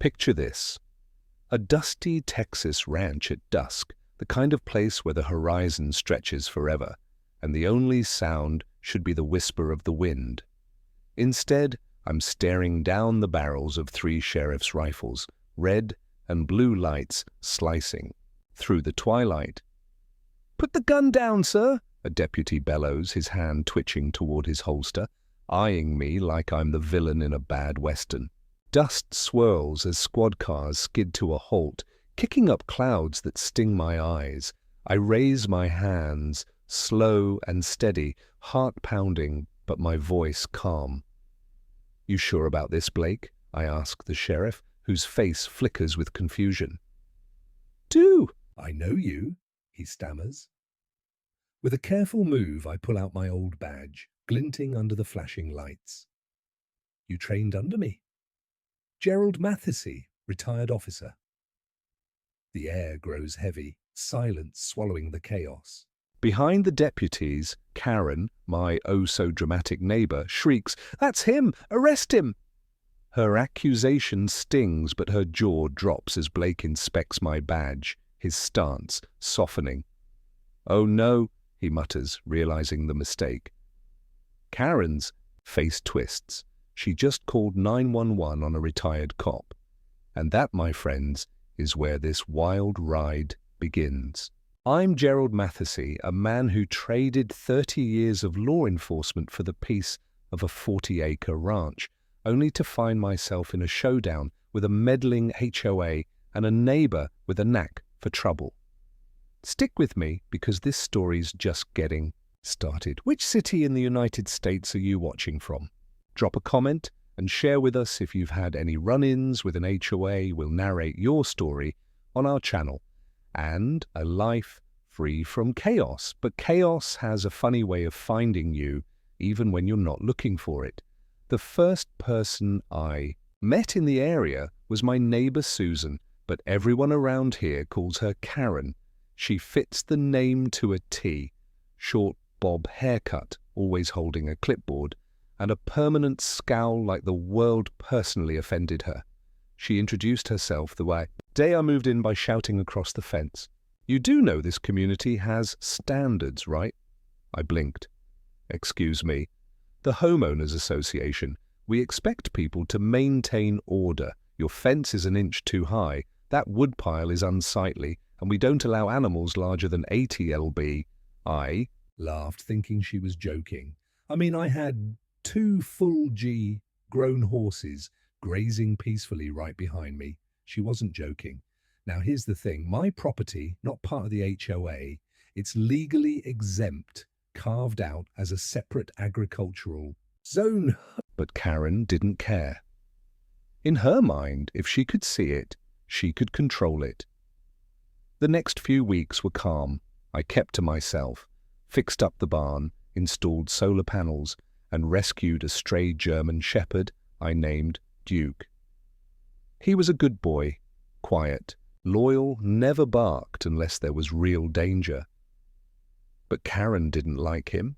Picture this: a dusty Texas ranch at dusk, the kind of place where the horizon stretches forever, and the only sound should be the whisper of the wind. Instead, I'm staring down the barrels of 3 sheriff's rifles, red and blue lights slicing through the twilight. "Put the gun down, sir," a deputy bellows, his hand twitching toward his holster, eyeing me like I'm the villain in a bad western. Dust swirls as squad cars skid to a halt, kicking up clouds that sting my eyes. I raise my hands, slow and steady, heart pounding, but my voice calm. "You sure about this, Blake?" I ask the sheriff, whose face flickers with confusion. "Do." "I know you," he stammers. With a careful move, I pull out my old badge, glinting under the flashing lights. "You trained under me." "Gerald Mathesy, retired officer." The air grows heavy, silence swallowing the chaos. Behind the deputies, Karen, my oh-so-dramatic neighbor, shrieks, "That's him! Arrest him!" Her accusation stings, but her jaw drops as Blake inspects my badge, his stance softening. "Oh no," he mutters, realizing the mistake. Karen's face twists. She just called 911 on a retired cop. And that, my friends, is where this wild ride begins. I'm Gerald Mathesy, a man who traded 30 years of law enforcement for the peace of a 40-acre ranch, only to find myself in a showdown with a meddling HOA and a neighbor with a knack for trouble. Stick with me, because this story's just getting started. Which city in the United States are you watching from? Drop a comment and share with us if you've had any run-ins with an HOA. We'll narrate your story on our channel. And a life free from chaos. But chaos has a funny way of finding you, even when you're not looking for it. The first person I met in the area was my neighbor Susan, but everyone around here calls her Karen. She fits the name to a T. Short bob haircut, always holding a clipboard, and a permanent scowl like the world personally offended her. She introduced herself the day I moved in by shouting across the fence, "You do know this community has standards, right?" I blinked. "Excuse me. The Homeowners Association. We expect people to maintain order. Your fence is an inch too high. That woodpile is unsightly, and we don't allow animals larger than 80 lb. I laughed, thinking she was joking. I mean, I had 2 full G grown horses grazing peacefully right behind me. She wasn't joking. Now, here's the thing. My property, not part of the HOA, it's legally exempt, carved out as a separate agricultural zone. But Karen didn't care. In her mind, if she could see it, she could control it. The next few weeks were calm. I kept to myself, fixed up the barn, installed solar panels, and rescued a stray German shepherd I named Duke. He was a good boy, quiet, loyal, never barked unless there was real danger. But Karen didn't like him.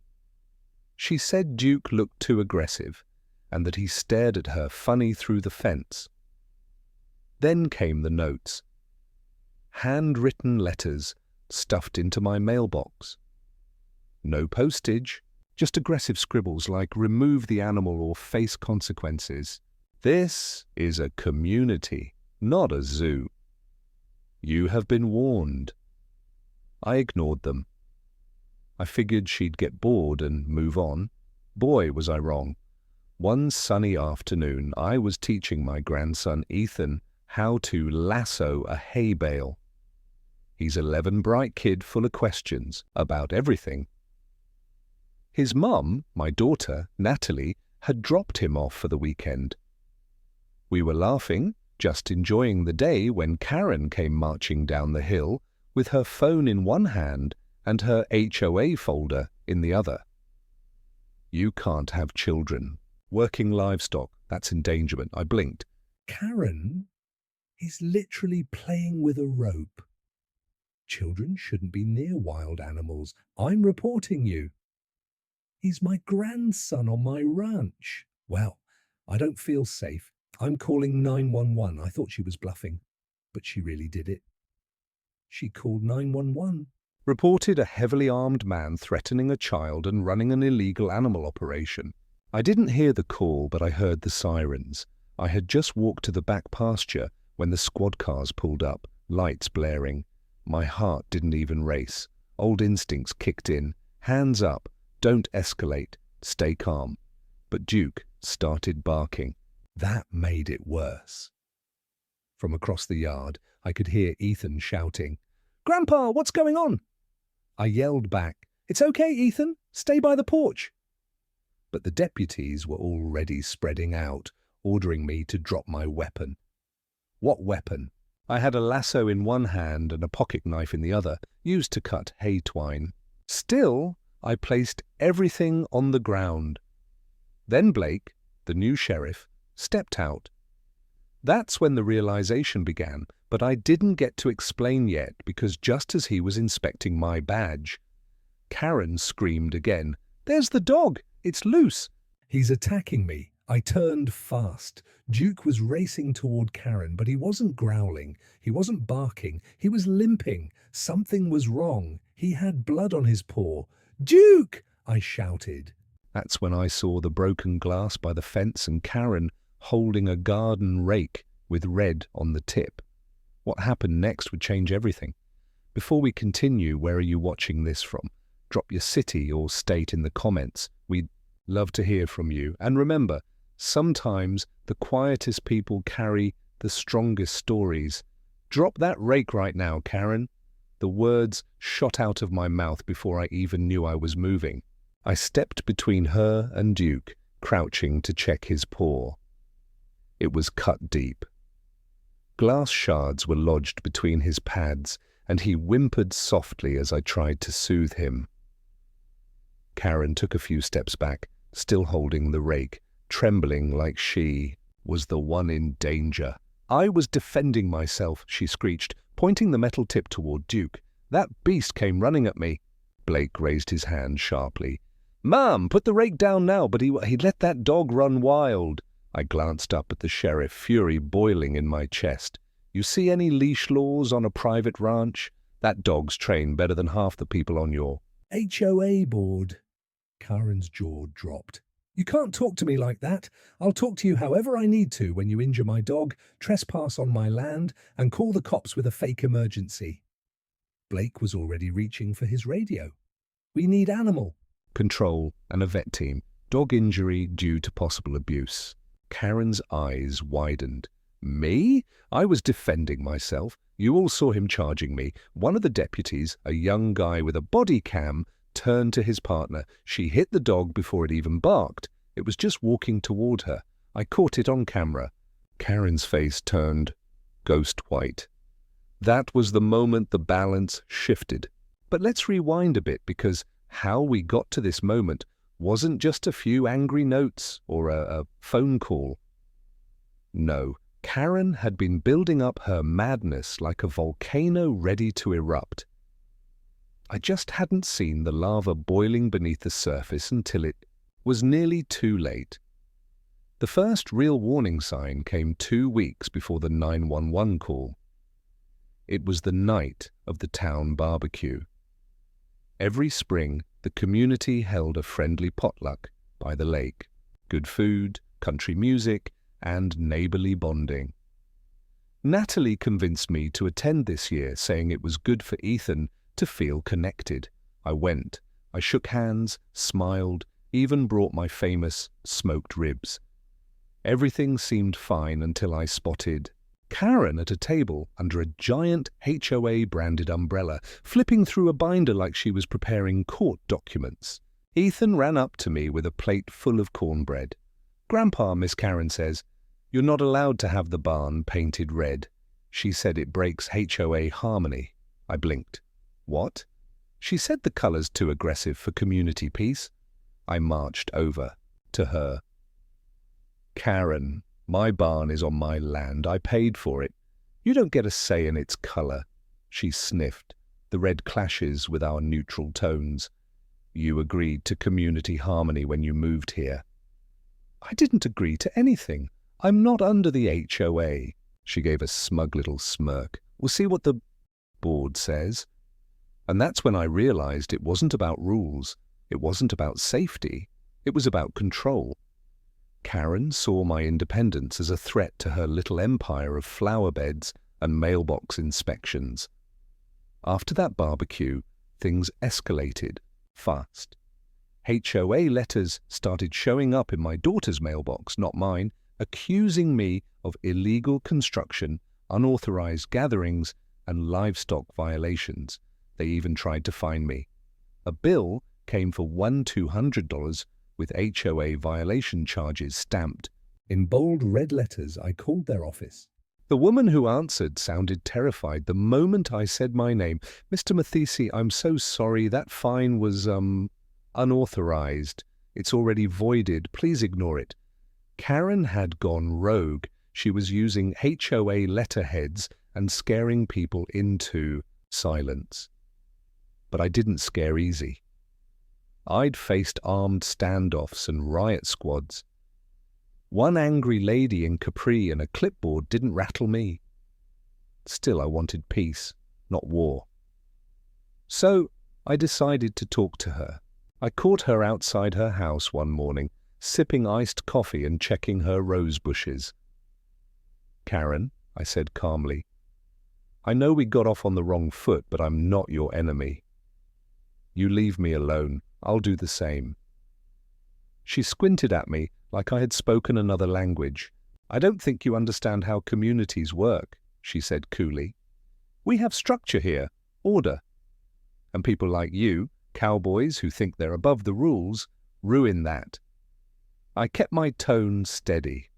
She said Duke looked too aggressive, and that he stared at her funny through the fence. Then came the notes. Handwritten letters stuffed into my mailbox. No postage, just aggressive scribbles like "remove the animal or face consequences." This is a community, not a zoo. You have been warned. I ignored them. I figured she'd get bored and move on. Boy, was I wrong. One sunny afternoon, I was teaching my grandson Ethan how to lasso a hay bale. He's 11, bright kid full of questions about everything. His mum, my daughter, Natalie, had dropped him off for the weekend. We were laughing, just enjoying the day, when Karen came marching down the hill with her phone in one hand and her HOA folder in the other. "You can't have children. Working livestock, that's endangerment." I blinked. Karen is literally playing with a rope. "Children shouldn't be near wild animals. I'm reporting you." "He's my grandson on my ranch." "Well, I don't feel safe. I'm calling 911. I thought she was bluffing, but she really did it. She called 911. Reported a heavily armed man threatening a child and running an illegal animal operation. I didn't hear the call, but I heard the sirens. I had just walked to the back pasture when the squad cars pulled up, lights blaring. My heart didn't even race. Old instincts kicked in. Hands up, don't escalate, stay calm. But Duke started barking. That made it worse. From across the yard, I could hear Ethan shouting, "Grandpa, what's going on?" I yelled back, "It's okay, Ethan. Stay by the porch." But the deputies were already spreading out, ordering me to drop my weapon. What weapon? I had a lasso in one hand and a pocket knife in the other, used to cut hay twine. Still, I placed everything on the ground. Then Blake, the new sheriff, stepped out. That's when the realization began, but I didn't get to explain yet because just as he was inspecting my badge, Karen screamed again, "There's the dog! It's loose!" He's attacking me. I turned fast. Duke was racing toward Karen, but he wasn't growling. He wasn't barking. He was limping. Something was wrong. He had blood on his paw. "Duke!" I shouted. That's when I saw the broken glass by the fence and Karen holding a garden rake with red on the tip. What happened next would change everything. Before we continue, where are you watching this from? Drop your city or state in the comments. We'd love to hear from you. And remember, sometimes the quietest people carry the strongest stories. Drop that rake right now, Karen. The words shot out of my mouth before I even knew I was moving. I stepped between her and Duke, crouching to check his paw. It was cut deep. Glass shards were lodged between his pads, and he whimpered softly as I tried to soothe him. Karen took a few steps back, still holding the rake, trembling like she was the one in danger. "I was defending myself," she screeched, pointing the metal tip toward Duke. "That beast came running at me." Blake raised his hand sharply. "Ma'am, put the rake down now, but he let that dog run wild." I glanced up at the sheriff, fury boiling in my chest. "You see any leash laws on a private ranch? That dog's trained better than half the people on your HOA board." Karen's jaw dropped. "You can't talk to me like that. I'll talk to you however I need to when you injure my dog, trespass on my land, and call the cops with a fake emergency." Blake was already reaching for his radio. "We need animal control and a vet team. Dog injury due to possible abuse." Karen's eyes widened. "Me? I was defending myself. You all saw him charging me. One of the deputies, a young guy with a body cam, turned to his partner. She hit the dog before it even barked. It was just walking toward her. I caught it on camera." Karen's face turned ghost white. That was the moment the balance shifted. But let's rewind a bit, because how we got to this moment wasn't just a few angry notes or a phone call. No, Karen had been building up her madness like a volcano ready to erupt. I just hadn't seen the lava boiling beneath the surface until it was nearly too late. The first real warning sign came 2 weeks before the 911 call. It was the night of the town barbecue. Every spring, the community held a friendly potluck by the lake. Good food, country music, and neighborly bonding. Natalie convinced me to attend this year, saying it was good for Ethan to feel connected. I went. I shook hands, smiled, even brought my famous smoked ribs. Everything seemed fine until I spotted Karen at a table under a giant HOA-branded umbrella, flipping through a binder like she was preparing court documents. Ethan ran up to me with a plate full of cornbread. "Grandpa," Miss Karen says, "you're not allowed to have the barn painted red. She said it breaks HOA harmony." I blinked. "What?" "She said the color's too aggressive for community peace." I marched over to her. "Karen, my barn is on my land. I paid for it. You don't get a say in its color." She sniffed. "The red clashes with our neutral tones. You agreed to community harmony when you moved here." "I didn't agree to anything. I'm not under the HOA. She gave a smug little smirk. We'll see what the board says. And that's when I realized it wasn't about rules. It wasn't about safety. It was about control. Karen saw my independence as a threat to her little empire of flower beds and mailbox inspections. After that barbecue, things escalated fast. HOA letters started showing up in my daughter's mailbox, not mine, accusing me of illegal construction, unauthorized gatherings, and livestock violations. They even tried to fine me. A bill came for $200 with HOA violation charges stamped. In bold red letters, I called their office. The woman who answered sounded terrified the moment I said my name. Mr. Mathisi, I'm so sorry. That fine was, unauthorized. It's already voided. Please ignore it. Karen had gone rogue. She was using HOA letterheads and scaring people into silence. But I didn't scare easy. I'd faced armed standoffs and riot squads. One angry lady in capri and a clipboard didn't rattle me. Still, I wanted peace, not war. So I decided to talk to her. I caught her outside her house one morning, sipping iced coffee and checking her rose bushes. Karen, I said calmly, I know we got off on the wrong foot, but I'm not your enemy. You leave me alone. I'll do the same. She squinted at me like I had spoken another language. I don't think you understand how communities work, she said coolly. We have structure here, order. And people like you, cowboys who think they're above the rules, ruin that. I kept my tone steady.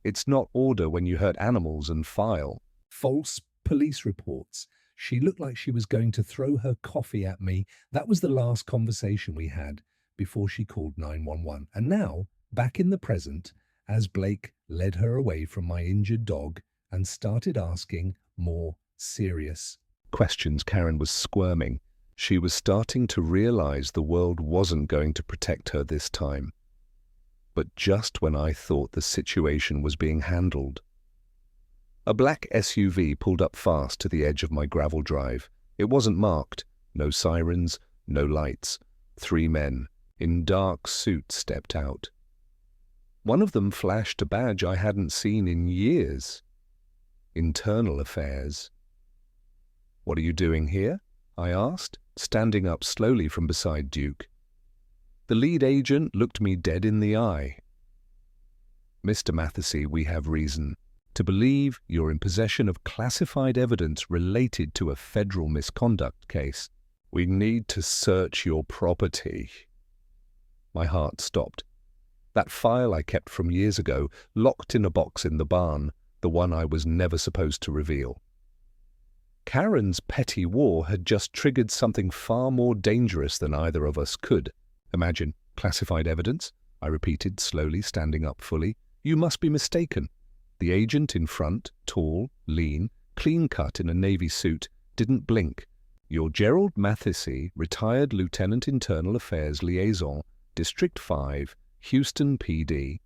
It's not order when you hurt animals and file. False police reports. She looked like she was going to throw her coffee at me. That was the last conversation we had before she called 911. And now, back in the present, as Blake led her away from my injured dog and started asking more serious questions, Karen was squirming. She was starting to realize the world wasn't going to protect her this time. But just when I thought the situation was being handled, a black SUV pulled up fast to the edge of my gravel drive. It wasn't marked. No sirens, no lights. 3 men in dark suits stepped out. One of them flashed a badge I hadn't seen in years. Internal Affairs. What are you doing here? I asked, standing up slowly from beside Duke. The lead agent looked me dead in the eye. Mr. Mathisi, we have reason to believe you're in possession of classified evidence related to a federal misconduct case. We need to search your property. My heart stopped. That file I kept from years ago, locked in a box in the barn, the one I was never supposed to reveal. Karen's petty war had just triggered something far more dangerous than either of us could. Imagine, classified evidence, I repeated slowly, standing up fully. You must be mistaken. The agent in front, tall, lean, clean-cut in a navy suit, didn't blink. You're Gerald Mathisi, retired Lieutenant Internal Affairs Liaison, District 5, Houston PD.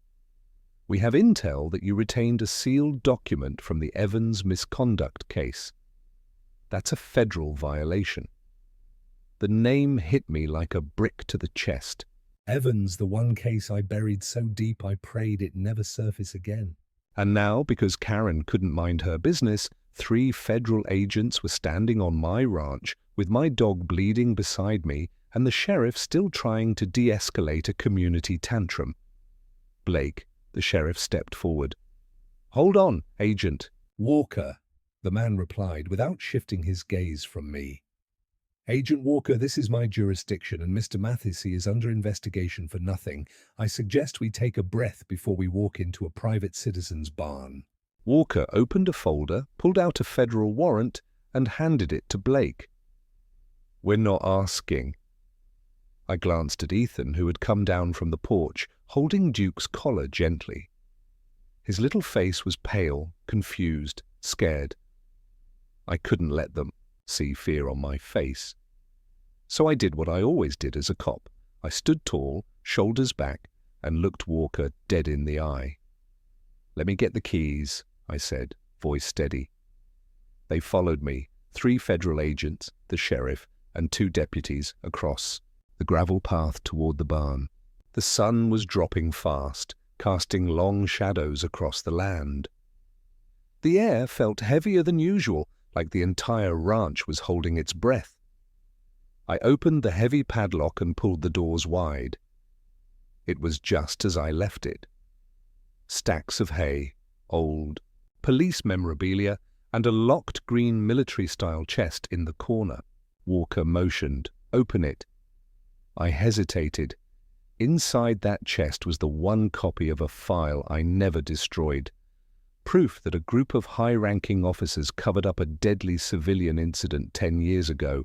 We have intel that you retained a sealed document from the Evans misconduct case. That's a federal violation. The name hit me like a brick to the chest. Evans, the one case I buried so deep I prayed it never surface again. And now, because Karen couldn't mind her business, 3 federal agents were standing on my ranch with my dog bleeding beside me and the sheriff still trying to de-escalate a community tantrum. Blake, the sheriff, stepped forward. Hold on, agent. Walker, the man replied without shifting his gaze from me. Agent Walker, this is my jurisdiction and Mr. Mathisi is under investigation for nothing. I suggest we take a breath before we walk into a private citizen's barn. Walker opened a folder, pulled out a federal warrant, and handed it to Blake. We're not asking. I glanced at Ethan, who had come down from the porch, holding Duke's collar gently. His little face was pale, confused, scared. I couldn't let them see fear on my face. So I did what I always did as a cop. I stood tall, shoulders back, and looked Walker dead in the eye. "Let me get the keys," I said, voice steady. They followed me, 3 federal agents, the sheriff, and 2 deputies, across the gravel path toward the barn. The sun was dropping fast, casting long shadows across the land. The air felt heavier than usual, like the entire ranch was holding its breath. I opened the heavy padlock and pulled the doors wide. It was just as I left it. Stacks of hay, old, police memorabilia, and a locked green military-style chest in the corner. Walker motioned, "Open it." I hesitated. Inside that chest was the one copy of a file I never destroyed. Proof that a group of high-ranking officers covered up a deadly civilian incident 10 years ago.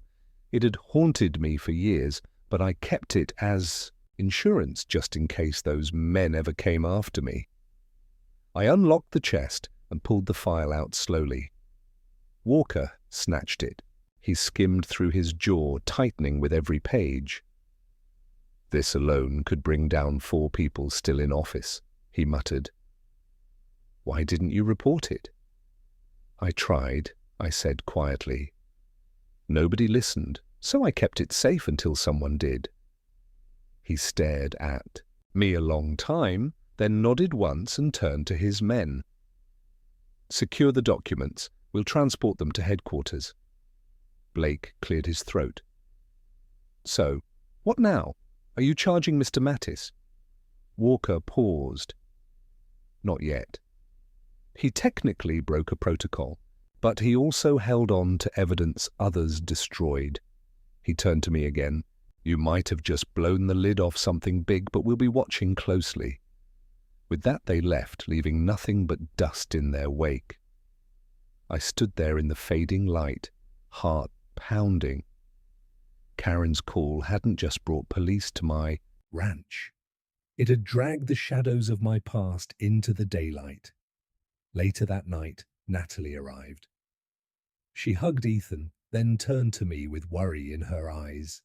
It had haunted me for years, but I kept it as insurance just in case those men ever came after me. I unlocked the chest and pulled the file out slowly. Walker snatched it. He skimmed through his jaw, tightening with every page. "This alone could bring down 4 people still in office," he muttered. "Why didn't you report it?" "I tried," I said quietly. "Nobody listened, so I kept it safe until someone did." He stared at me a long time, then nodded once and turned to his men. "Secure the documents. We'll transport them to headquarters." Blake cleared his throat. "So, what now? Are you charging Mr. Mattis?" Walker paused. "Not yet. He technically broke a protocol, but he also held on to evidence others destroyed." He turned to me again. "You might have just blown the lid off something big, but we'll be watching closely." With that they left, leaving nothing but dust in their wake. I stood there in the fading light, heart pounding. Karen's call hadn't just brought police to my ranch. It had dragged the shadows of my past into the daylight. Later that night, Natalie arrived. She hugged Ethan, then turned to me with worry in her eyes.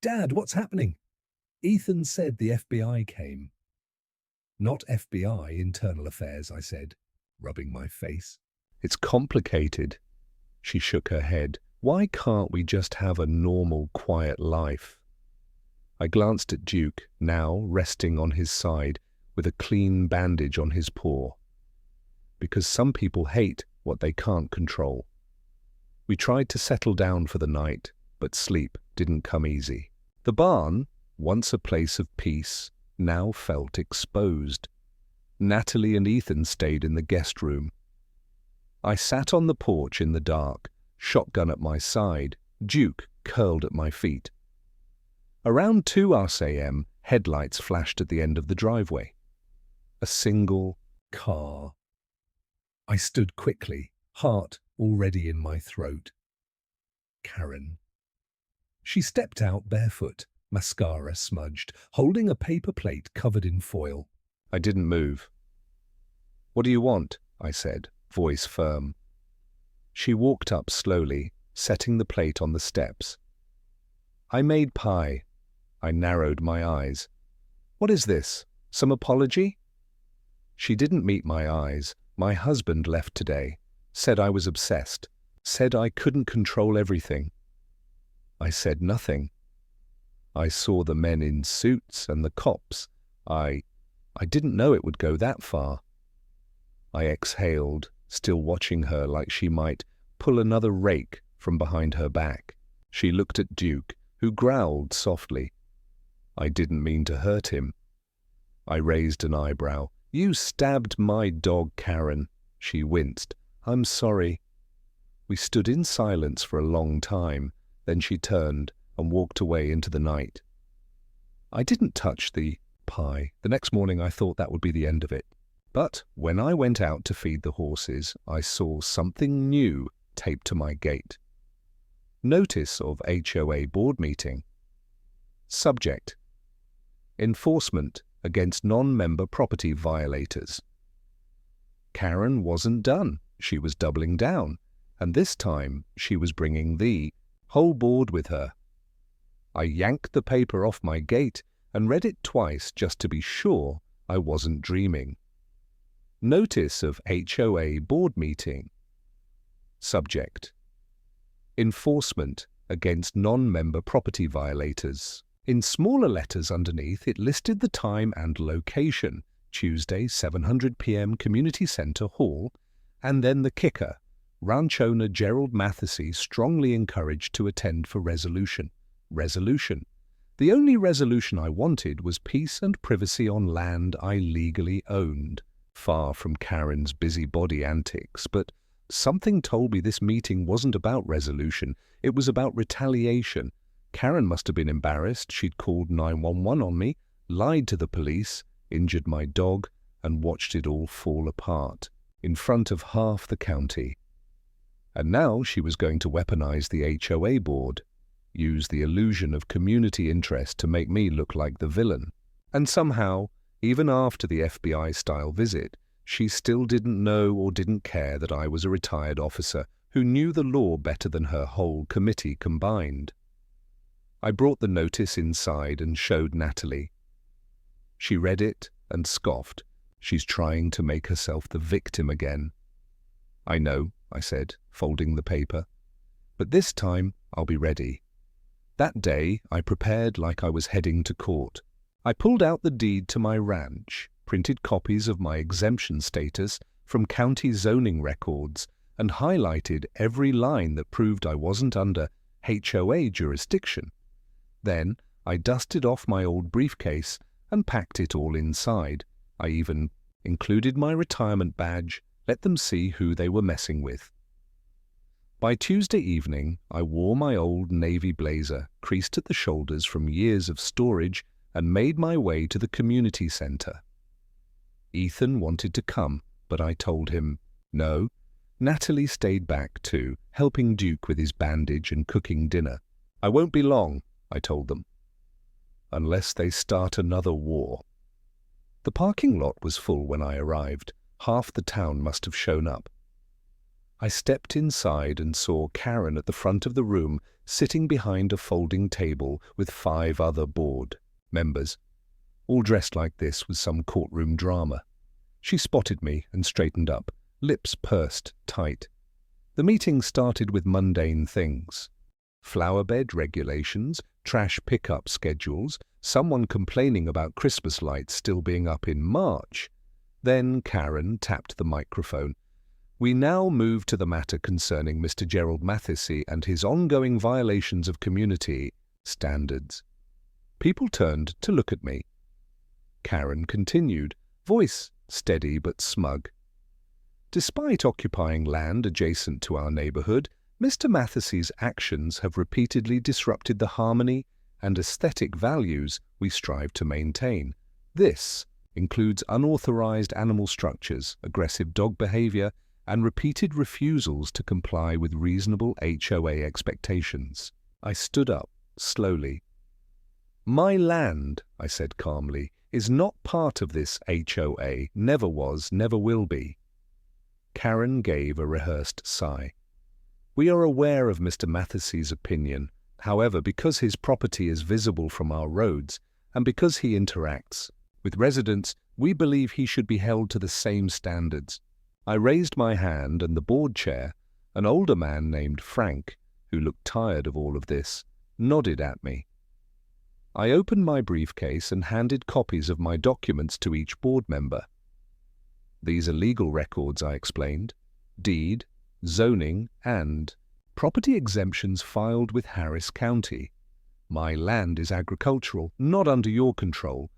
"Dad, what's happening?" "Ethan said the FBI came." "Not FBI, Internal Affairs," I said, rubbing my face. "It's complicated." She shook her head. "Why can't we just have a normal, quiet life?" I glanced at Duke, now resting on his side, with a clean bandage on his paw. Because some people hate what they can't control. We tried to settle down for the night, but sleep didn't come easy. The barn, once a place of peace, now felt exposed. Natalie and Ethan stayed in the guest room. I sat on the porch in the dark, shotgun at my side, Duke curled at my feet. Around 2 a.m., headlights flashed at the end of the driveway. A single car. I stood quickly, heart already in my throat. Karen. She stepped out barefoot, mascara smudged, holding a paper plate covered in foil. I didn't move. "What do you want?" I said, voice firm. She walked up slowly, setting the plate on the steps. "I made pie." I narrowed my eyes. "What is this? Some apology?" She didn't meet my eyes. "My husband left today. Said I was obsessed. Said I couldn't control everything." I said nothing. I saw the men in suits and the cops. I didn't know it would go that far. I exhaled, still watching her like she might pull another rake from behind her back. She looked at Duke, who growled softly. I didn't mean to hurt him. I raised an eyebrow. "You stabbed my dog, Karen." She winced. "I'm sorry." We stood in silence for a long time. Then she turned and walked away into the night. I didn't touch the pie. The next morning I thought that would be the end of it. But when I went out to feed the horses, I saw something new taped to my gate. Notice of HOA board meeting. Subject: Enforcement against non-member property violators. Karen wasn't done. She was doubling down, and this time she was bringing the whole board with her. I yanked the paper off my gate and read it twice just to be sure I wasn't dreaming. Notice of HOA board meeting. Subject: Enforcement against non-member property violators. In smaller letters underneath, it listed the time and location, Tuesday, 7:00 p.m. Community Centre Hall, and then the kicker, ranch owner Gerald Mathesy strongly encouraged to attend for resolution. Resolution. The only resolution I wanted was peace and privacy on land I legally owned. Far from Karen's busybody antics, but something told me this meeting wasn't about resolution, it was about retaliation. Karen must have been embarrassed. She'd called 911 on me, lied to the police, injured my dog, and watched it all fall apart in front of half the county. And now she was going to weaponize the HOA board, use the illusion of community interest to make me look like the villain. And somehow, even after the FBI-style visit, she still didn't know or didn't care that I was a retired officer who knew the law better than her whole committee combined. I brought the notice inside and showed Natalie. She read it and scoffed. She's trying to make herself the victim again. I know, I said, folding the paper. But this time I'll be ready. That day I prepared like I was heading to court. I pulled out the deed to my ranch, printed copies of my exemption status from county zoning records, and highlighted every line that proved I wasn't under HOA jurisdiction. Then I dusted off my old briefcase and packed it all inside. I even included my retirement badge, let them see who they were messing with. By Tuesday evening, I wore my old navy blazer, creased at the shoulders from years of storage, and made my way to the community center. Ethan wanted to come, but I told him no. Natalie stayed back too, helping Duke with his bandage and cooking dinner. I won't be long, I told them. Unless they start another war. The parking lot was full when I arrived. Half the town must have shown up. I stepped inside and saw Karen at the front of the room, sitting behind a folding table with 5 other board members. All dressed like this was some courtroom drama. She spotted me and straightened up, lips pursed tight. The meeting started with mundane things. Flowerbed regulations, trash pickup schedules, someone complaining about Christmas lights still being up in March. Then Karen tapped the microphone. We now move to the matter concerning Mr. Gerald Mathesy and his ongoing violations of community standards. People turned to look at me. Karen continued, voice steady but smug. Despite occupying land adjacent to our neighborhood, Mr. Mathesy's actions have repeatedly disrupted the harmony and aesthetic values we strive to maintain. This includes unauthorized animal structures, aggressive dog behavior, and repeated refusals to comply with reasonable HOA expectations. I stood up, slowly. My land, I said calmly, is not part of this HOA, never was, never will be. Karen gave a rehearsed sigh. We are aware of Mr. Mathesy's opinion. However, because his property is visible from our roads, and because he interacts with residents, we believe he should be held to the same standards. I raised my hand, and the board chair, an older man named Frank, who looked tired of all of this, nodded at me. I opened my briefcase and handed copies of my documents to each board member. These are legal records, I explained. Deed, zoning, and property exemptions filed with Harris County. My land is agricultural, not under your control.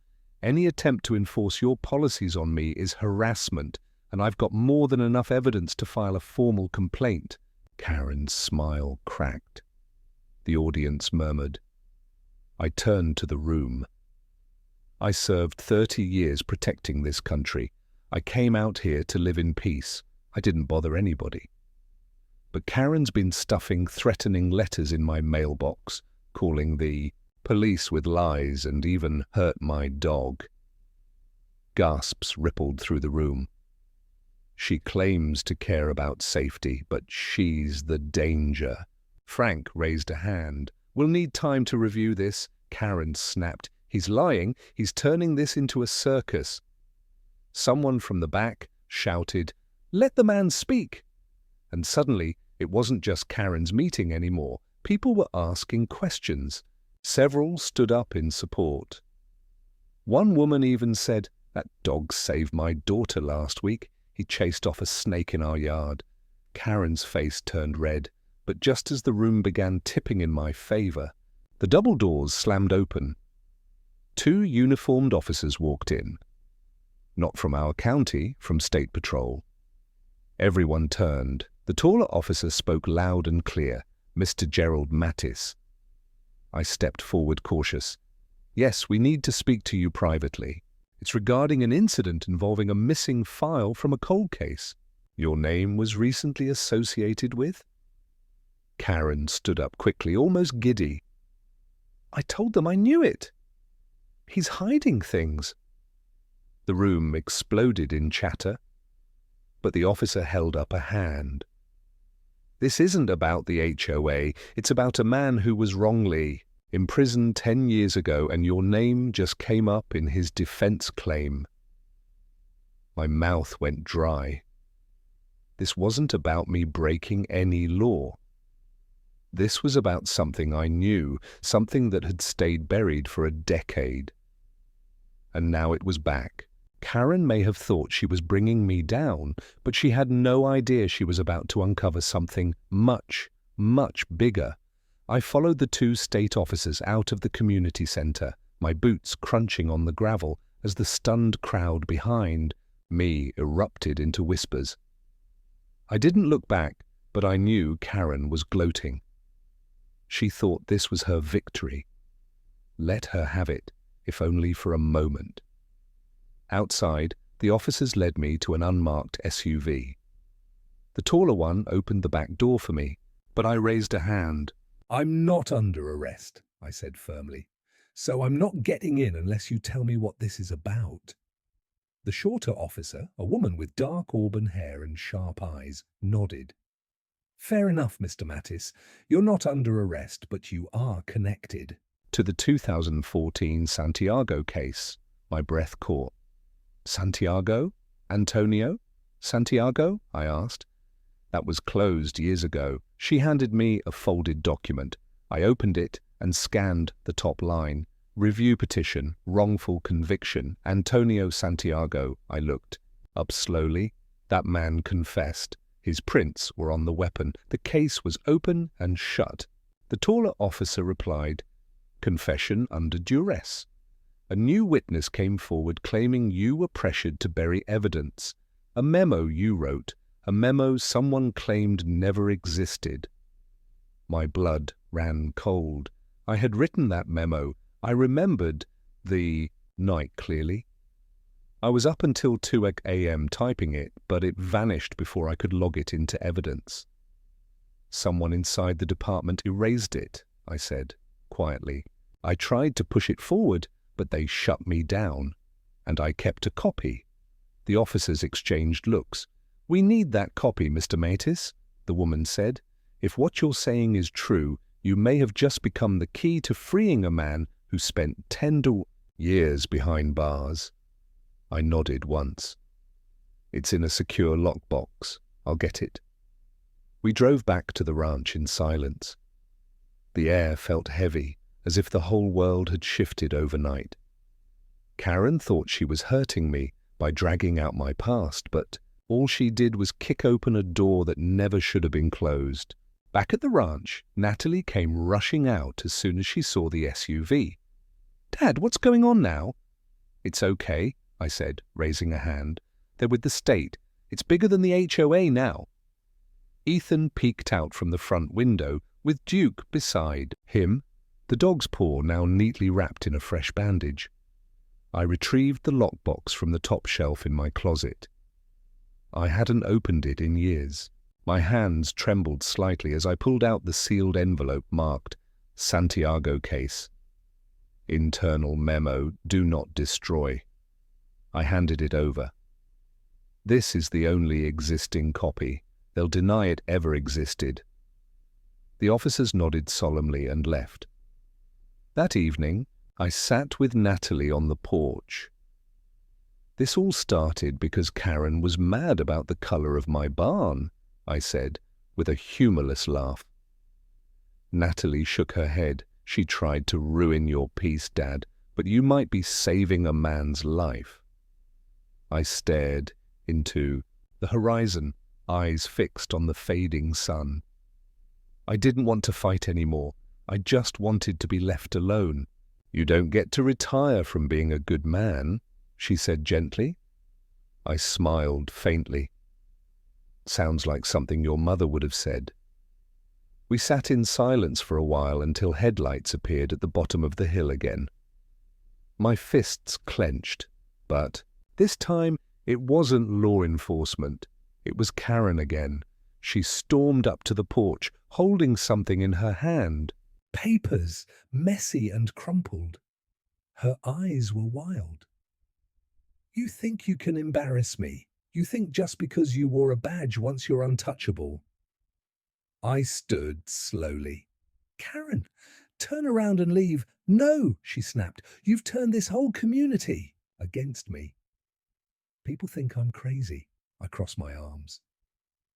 Any attempt to enforce your policies on me is harassment, and I've got more than enough evidence to file a formal complaint. Karen's smile cracked. The audience murmured. I turned to the room. I served 30 years protecting this country. I came out here to live in peace. I didn't bother anybody. But Karen's been stuffing threatening letters in my mailbox, calling the police with lies, and even hurt my dog. Gasps rippled through the room. She claims to care about safety, but she's the danger. Frank raised a hand. We'll need time to review this. Karen snapped. He's lying. He's turning this into a circus. Someone from the back, shouted, "Let the man speak!" And suddenly, it wasn't just Karen's meeting anymore. People were asking questions. Several stood up in support. One woman even said, "That dog saved my daughter last week. He chased off a snake in our yard." Karen's face turned red, but just as the room began tipping in my favor, the double doors slammed open. 2 uniformed officers walked in. Not from our county, from State Patrol. Everyone turned. The taller officer spoke loud and clear, "Mr. Gerald Mattis." I stepped forward cautious. "Yes, we need to speak to you privately. It's regarding an incident involving a missing file from a cold case your name was recently associated with." Karen stood up quickly, almost giddy. "I told them I knew it. He's hiding things." The room exploded in chatter, but the officer held up a hand. "This isn't about the HOA. It's about a man who was wrongly imprisoned 10 years ago, and your name just came up in his defense claim." My mouth went dry. This wasn't about me breaking any law. This was about something I knew, something that had stayed buried for a decade. And now it was back. Karen may have thought she was bringing me down, but she had no idea she was about to uncover something much, much bigger. I followed the 2 state officers out of the community center, my boots crunching on the gravel as the stunned crowd behind me erupted into whispers. I didn't look back, but I knew Karen was gloating. She thought this was her victory. Let her have it, if only for a moment. Outside, the officers led me to an unmarked SUV. The taller one opened the back door for me, but I raised a hand. "I'm not under arrest," I said firmly. "So I'm not getting in unless you tell me what this is about." The shorter officer, a woman with dark auburn hair and sharp eyes, nodded. "Fair enough, Mr. Mattis. You're not under arrest, but you are connected." To the 2014 Santiago case, my breath caught. "Santiago? Antonio? Santiago?" I asked. "That was closed years ago." She handed me a folded document. I opened it and scanned the top line. "Review petition, wrongful conviction, Antonio Santiago." I looked up slowly. That man confessed. His prints were on the weapon. The case was open and shut. The taller officer replied, "Confession under duress. A new witness came forward claiming you were pressured to bury evidence. A memo you wrote, a memo someone claimed never existed." My blood ran cold. I had written that memo. I remembered the night clearly. I was up until 2 a.m. typing it, but it vanished before I could log it into evidence. "Someone inside the department erased it," I said, quietly. "I tried to push it forward, but they shut me down. And I kept a copy." The officers exchanged looks. "We need that copy, Mr. Mattis," the woman said. "If what you're saying is true, you may have just become the key to freeing a man who spent 10 years behind bars." I nodded once. "It's in a secure lockbox. I'll get it." We drove back to the ranch in silence. The air felt heavy, as if the whole world had shifted overnight. Karen thought she was hurting me by dragging out my past, but all she did was kick open a door that never should have been closed. Back at the ranch, Natalie came rushing out as soon as she saw the SUV. "Dad, what's going on now?" "It's okay," I said, raising a hand. "They're with the state. It's bigger than the HOA now." Ethan peeked out from the front window, with Duke beside him, the dog's paw now neatly wrapped in a fresh bandage. I retrieved the lockbox from the top shelf in my closet. I hadn't opened it in years. My hands trembled slightly as I pulled out the sealed envelope marked Santiago case. Internal memo, do not destroy. I handed it over. "This is the only existing copy. They'll deny it ever existed." The officers nodded solemnly and left. That evening, I sat with Natalie on the porch. This all started because Karen was mad about the color of my barn, I said, with a humorless laugh. Natalie shook her head. She tried to ruin your peace, Dad, but you might be saving a man's life. I stared into the horizon, eyes fixed on the fading sun. I didn't want to fight anymore. I just wanted to be left alone. You don't get to retire from being a good man, she said gently. I smiled faintly. Sounds like something your mother would have said. We sat in silence for a while until headlights appeared at the bottom of the hill again. My fists clenched, but this time it wasn't law enforcement. It was Karen again. She stormed up to the porch, holding something in her hand. Papers, messy and crumpled. Her eyes were wild. You think you can embarrass me? You think just because you wore a badge once you're untouchable? I stood slowly. Karen, turn around and leave. No, she snapped. You've turned this whole community against me. People think I'm crazy. I crossed my arms.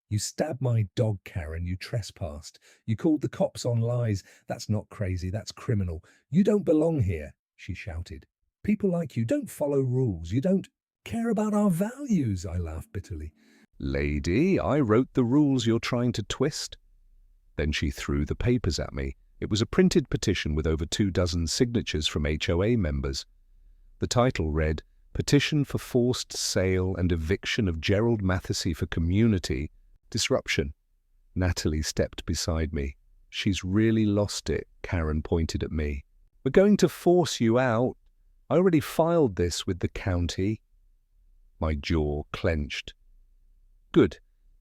You stabbed my dog, Karen. You trespassed. You called the cops on lies. That's not crazy. That's criminal. You don't belong here, she shouted. People like you don't follow rules. You don't care about our values, I laughed bitterly. Lady, I wrote the rules you're trying to twist. Then she threw the papers at me. It was a printed petition with over 24 signatures from HOA members. The title read, Petition for Forced Sale and Eviction of Gerald Mathesy for Community Disruption. Natalie stepped beside me. She's really lost it, Karen pointed at me. We're going to force you out. I already filed this with the county. My jaw clenched. Good,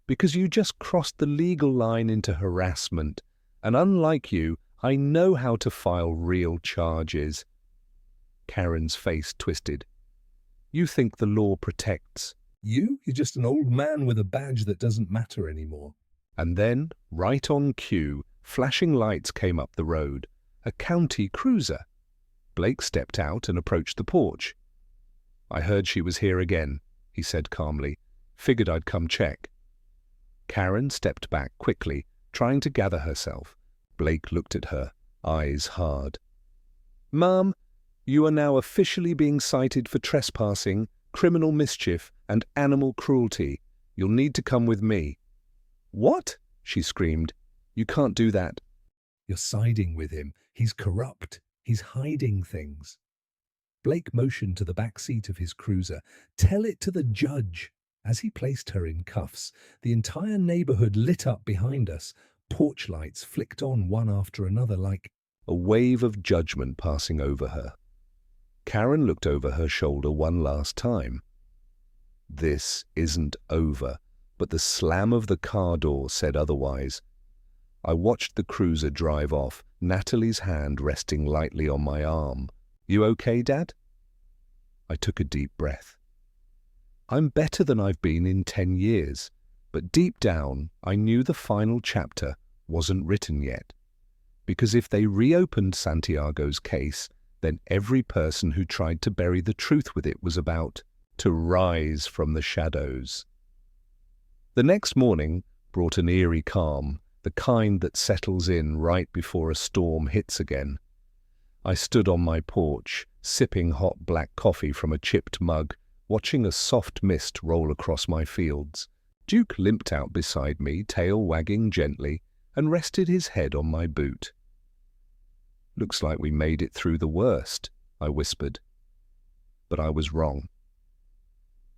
because you just crossed the legal line into harassment, and unlike you, I know how to file real charges. Karen's face twisted. You think the law protects. You're just an old man with a badge that doesn't matter anymore. And then, right on cue, flashing lights came up the road. A county cruiser. Blake stepped out and approached the porch. I heard she was here again, he said calmly. Figured I'd come check. Karen stepped back quickly, trying to gather herself. Blake looked at her, eyes hard. Mum, you are now officially being cited for trespassing, criminal mischief, and animal cruelty. You'll need to come with me. What? She screamed. You can't do that. You're siding with him. He's corrupt. He's hiding things. Blake motioned to the back seat of his cruiser. Tell it to the judge. As he placed her in cuffs, the entire neighborhood lit up behind us. Porch lights flicked on one after another like a wave of judgment passing over her. Karen looked over her shoulder one last time. This isn't over, but the slam of the car door said otherwise. I watched the cruiser drive off, Natalie's hand resting lightly on my arm. You okay, Dad? I took a deep breath. I'm better than I've been in 10 years, but deep down I knew the final chapter wasn't written yet. Because if they reopened Santiago's case, then every person who tried to bury the truth with it was about to rise from the shadows. The next morning brought an eerie calm, the kind that settles in right before a storm hits again. I stood on my porch, sipping hot black coffee from a chipped mug, watching a soft mist roll across my fields. Duke limped out beside me, tail wagging gently, and rested his head on my boot. Looks like we made it through the worst, I whispered. But I was wrong.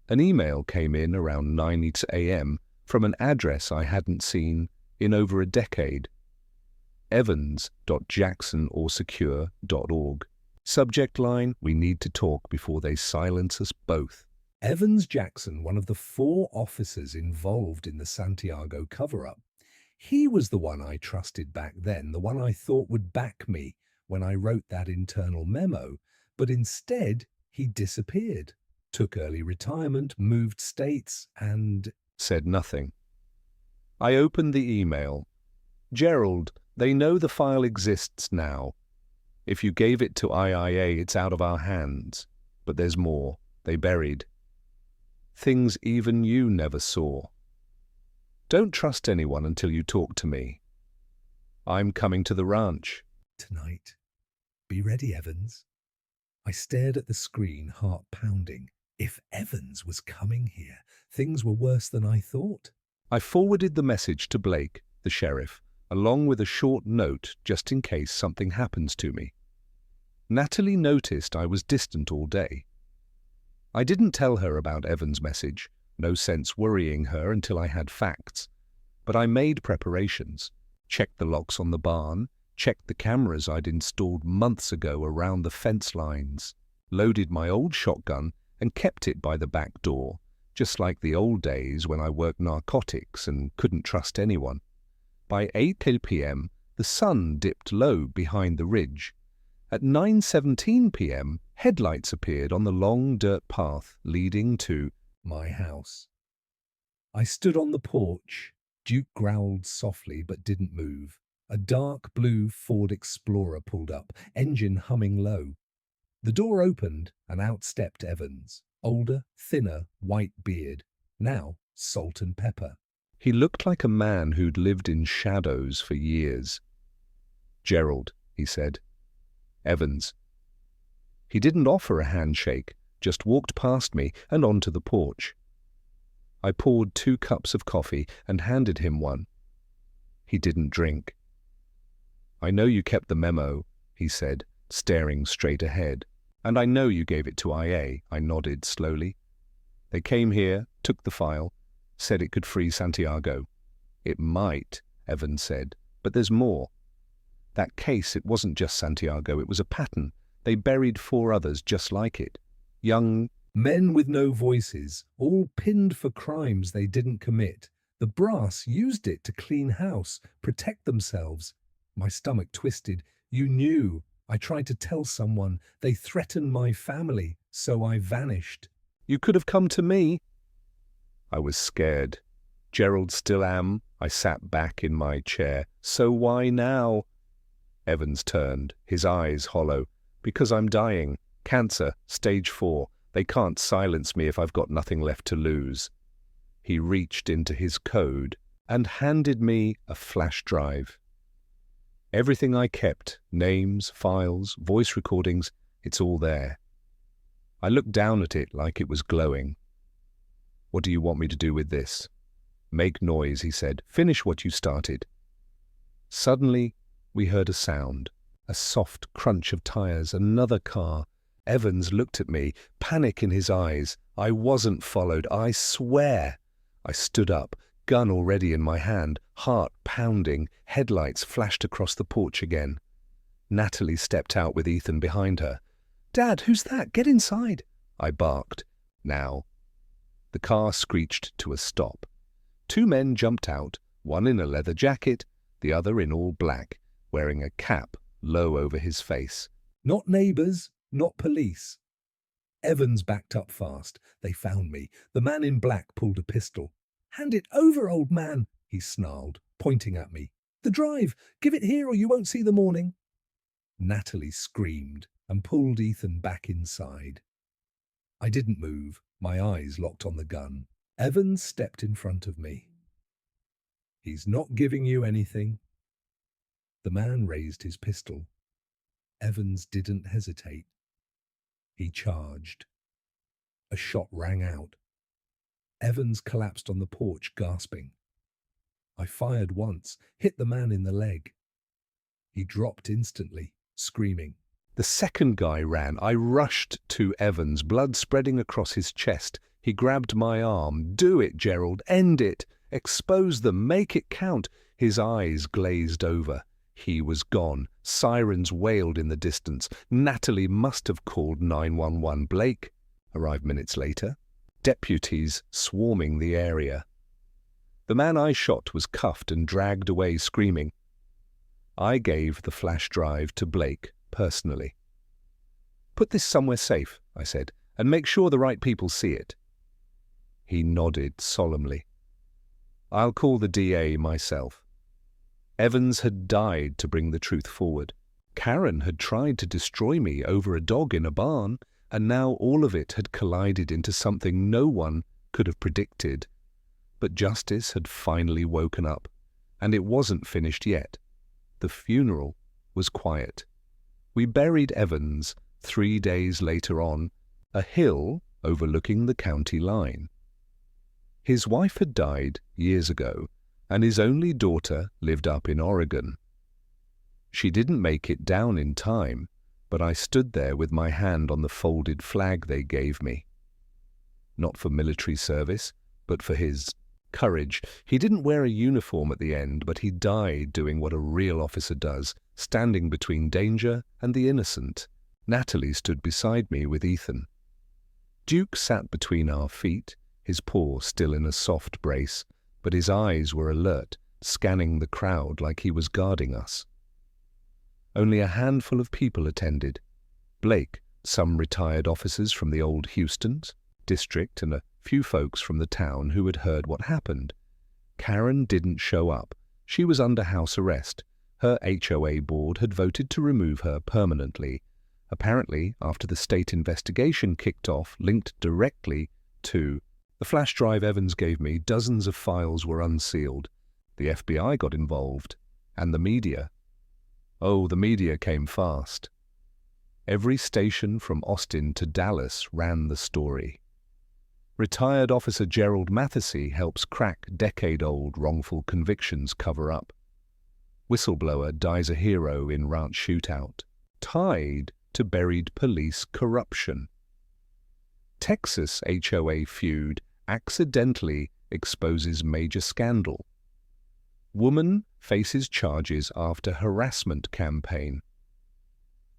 An email came in around 9 a.m. from an address I hadn't seen in over a decade. evans.jacksonorsecure.org. Subject line, we need to talk before they silence us both. Evans Jackson, one of the 4 officers involved in the Santiago cover-up. He was the one I trusted back then, the one I thought would back me when I wrote that internal memo, but instead he disappeared, took early retirement, moved states, and said nothing. I opened the email. Gerald, they know the file exists now. If you gave it to IIA, it's out of our hands. But there's more. They buried things even you never saw. Don't trust anyone until you talk to me. I'm coming to the ranch. Tonight. Be ready, Evans. I stared at the screen, heart pounding. If Evans was coming here, things were worse than I thought. I forwarded the message to Blake, the sheriff, along with a short note just in case something happens to me. Natalie noticed I was distant all day. I didn't tell her about Evans' message, no sense worrying her until I had facts. But I made preparations, checked the locks on the barn, checked the cameras I'd installed months ago around the fence lines, loaded my old shotgun and kept it by the back door, just like the old days when I worked narcotics and couldn't trust anyone. By 8 p.m., the sun dipped low behind the ridge. At 9:17 p.m., headlights appeared on the long dirt path leading to my house. I stood on the porch. Duke growled softly but didn't move. A dark blue Ford Explorer pulled up, engine humming low. The door opened and out stepped Evans. Older, thinner, white beard. Now salt and pepper. He looked like a man who'd lived in shadows for years. "Gerald," he said. "Evans." He didn't offer a handshake, just walked past me and onto the porch. I poured 2 cups of coffee and handed him one. He didn't drink. "I know you kept the memo," he said, staring straight ahead. "And I know you gave it to IA," I nodded slowly. "They came here, took the file, said it could free Santiago." "It might," Evans said, "but there's more. That case, it wasn't just Santiago, it was a pattern. They buried 4 others just like it. Young men with no voices, all pinned for crimes they didn't commit. The brass used it to clean house, protect themselves. My stomach twisted. "You knew. I tried to tell someone. They threatened my family, so I vanished." "You could have come to me." I was scared. "Gerald, still am." I sat back in my chair. "So why now?" Evans turned, his eyes hollow. "Because I'm dying. Cancer, stage 4. They can't silence me if I've got nothing left to lose." He reached into his code and handed me a flash drive. Everything I kept, names, files, voice recordings, it's all there. I looked down at it like it was glowing. "What do you want me to do with this?" "Make noise," he said. "Finish what you started." Suddenly, we heard a sound, a soft crunch of tires, another car. Evans looked at me, panic in his eyes. I wasn't followed, I swear. I stood up, gun already in my hand, heart pounding, headlights flashed across the porch again. Natalie stepped out with Ethan behind her. "Dad, who's that? Get inside," I barked. "Now." The car screeched to a stop. 2 men jumped out, one in a leather jacket, the other in all black, wearing a cap low over his face. Not neighbours, not police. Evans backed up fast. They found me. The man in black pulled a pistol. "Hand it over, old man," he snarled, pointing at me. "The drive! Give it here or you won't see the morning." Natalie screamed and pulled Ethan back inside. I didn't move, my eyes locked on the gun. Evans stepped in front of me. "He's not giving you anything." The man raised his pistol. Evans didn't hesitate. He charged. A shot rang out. Evans collapsed on the porch, gasping. I fired once, hit the man in the leg. He dropped instantly, screaming. The second guy ran. I rushed to Evans, blood spreading across his chest. He grabbed my arm. "Do it, Gerald. End it. Expose them. Make it count." His eyes glazed over. He was gone. Sirens wailed in the distance. Natalie must have called 911. Blake arrived minutes later. Deputies swarming the area. The man I shot was cuffed and dragged away screaming. I gave the flash drive to Blake personally. "Put this somewhere safe," I said, "and make sure the right people see it." He nodded solemnly. "I'll call the DA myself." Evans had died to bring the truth forward. Karen had tried to destroy me over a dog in a barn, and now all of it had collided into something no one could have predicted. But justice had finally woken up, and it wasn't finished yet. The funeral was quiet. We buried Evans 3 days later on a hill overlooking the county line. His wife had died years ago, and his only daughter lived up in Oregon. She didn't make it down in time, but I stood there with my hand on the folded flag they gave me. Not for military service, but for his courage. He didn't wear a uniform at the end, but he died doing what a real officer does, standing between danger and the innocent. Natalie stood beside me with Ethan. Duke sat between our feet, his paw still in a soft brace, but his eyes were alert, scanning the crowd like he was guarding us. Only a handful of people attended. Blake, some retired officers from the old Houston's district, and a few folks from the town who had heard what happened. Karen didn't show up. She was under house arrest. Her HOA board had voted to remove her permanently, apparently after the state investigation kicked off, linked directly to the flash drive Evans gave me. Dozens of files were unsealed. The FBI got involved, and the media. Oh, the media came fast. Every station from Austin to Dallas ran the story. Retired Officer Gerald Mathesy helps crack decade-old wrongful convictions cover-up. Whistleblower dies a hero in ranch shootout, tied to buried police corruption. Texas HOA feud accidentally exposes major scandal. Woman faces charges after harassment campaign.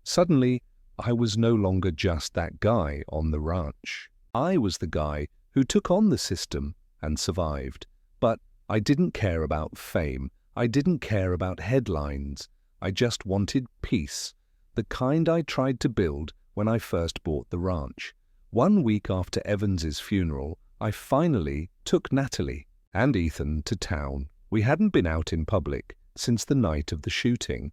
Suddenly, I was no longer just that guy on the ranch. I was the guy who took on the system and survived. But I didn't care about fame. I didn't care about headlines. I just wanted peace, the kind I tried to build when I first bought the ranch. 1 week after Evans's funeral, I finally took Natalie and Ethan to town. We hadn't been out in public since the night of the shooting.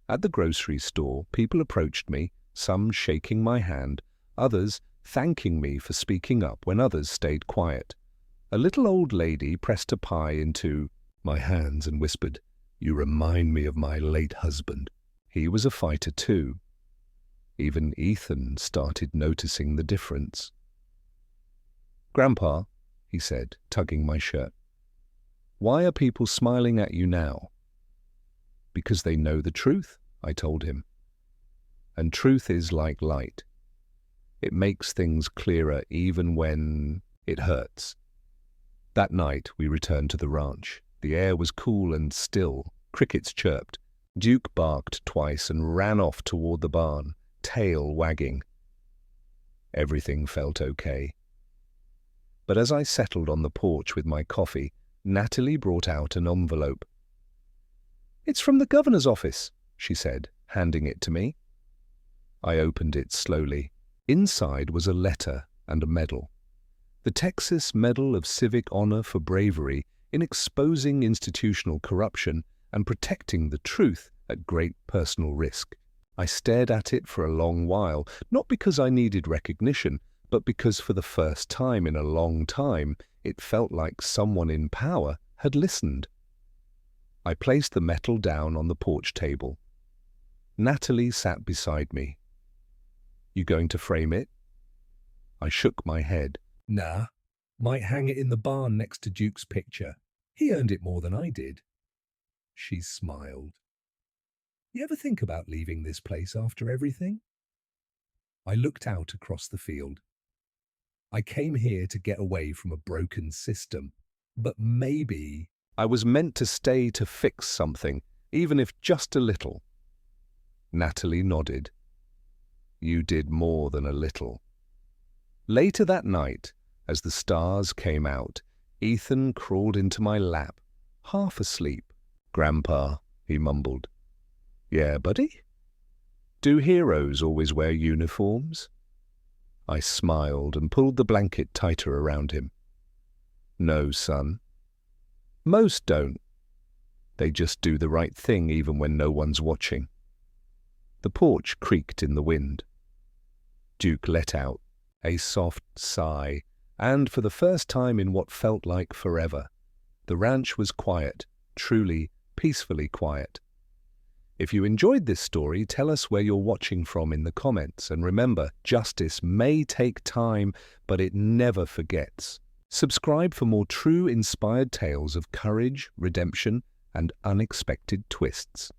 At the grocery store, people approached me, some shaking my hand, others thanking me for speaking up when others stayed quiet. A little old lady pressed a pie into my hands and whispered, "You remind me of my late husband. He was a fighter too." Even Ethan started noticing the difference. "Grandpa," he said, tugging my shirt, "why are people smiling at you now?" "Because they know the truth," I told him. "And truth is like light. It makes things clearer even when it hurts." That night we returned to the ranch. The air was cool and still. Crickets chirped. Duke barked twice and ran off toward the barn, tail wagging. Everything felt okay. But as I settled on the porch with my coffee, Natalie brought out an envelope. "It's from the governor's office," she said, handing it to me. I opened it slowly. Inside was a letter and a medal. The Texas Medal of Civic Honor for bravery in exposing institutional corruption and protecting the truth at great personal risk. I stared at it for a long while, not because I needed recognition, but because for the first time in a long time, it felt like someone in power had listened. I placed the medal down on the porch table. Natalie sat beside me. "You going to frame it?" I shook my head. "Nah, might hang it in the barn next to Duke's picture. He earned it more than I did." She smiled. "You ever think about leaving this place after everything?" I looked out across the field. I came here to get away from a broken system, but maybe I was meant to stay to fix something, even if just a little. Natalie nodded. "You did more than a little." Later that night, as the stars came out, Ethan crawled into my lap, half asleep. "Grandpa," he mumbled. "Yeah, buddy? Do heroes always wear uniforms?" I smiled and pulled the blanket tighter around him. "No, son. Most don't. They just do the right thing even when no one's watching." The porch creaked in the wind. Duke let out a soft sigh And for the first time in what felt like forever, the ranch was quiet, truly, peacefully quiet. If you enjoyed this story, tell us where you're watching from in the comments. And remember, justice may take time, but it never forgets. Subscribe for more true inspired tales of courage, redemption, and unexpected twists.